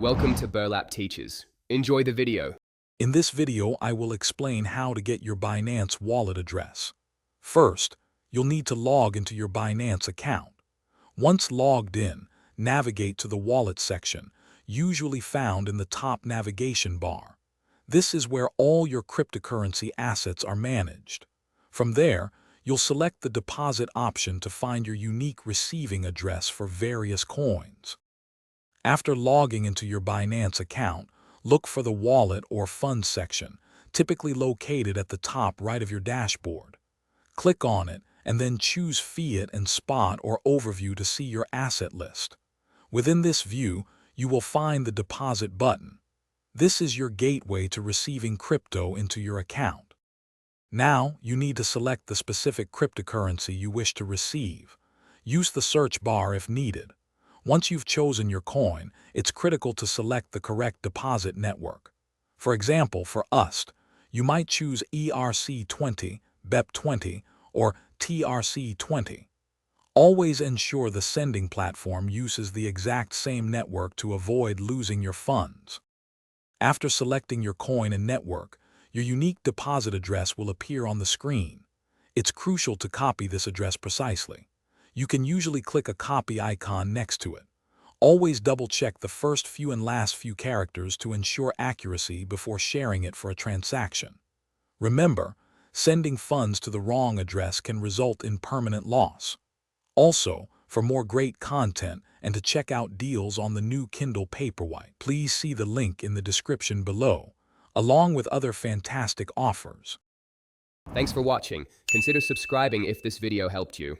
Welcome to Burlap Teachers. Enjoy the video. In this video, I will explain how to get your Binance wallet address. First, you'll need to log into your Binance account. Once logged in, navigate to the wallet section, usually found in the top navigation bar. This is where all your cryptocurrency assets are managed. From there, you'll select the deposit option to find your unique receiving address for various coins. After logging into your Binance account, look for the Wallet or Funds section, typically located at the top right of your dashboard. Click on it and then choose Fiat and Spot or Overview to see your asset list. Within this view, you will find the Deposit button. This is your gateway to receiving crypto into your account. Now, you need to select the specific cryptocurrency you wish to receive. Use the search bar if needed. Once you've chosen your coin, it's critical to select the correct deposit network. For example, for UST, you might choose ERC20, BEP20, or TRC20. Always ensure the sending platform uses the exact same network to avoid losing your funds. After selecting your coin and network, your unique deposit address will appear on the screen. It's crucial to copy this address precisely. You can usually click a copy icon next to it. Always double-check the first few and last few characters to ensure accuracy before sharing it for a transaction. Remember, sending funds to the wrong address can result in permanent loss. Also, for more great content and to check out deals on the new Kindle Paperwhite, please see the link in the description below, along with other fantastic offers. Thanks for watching. Consider subscribing if this video helped you.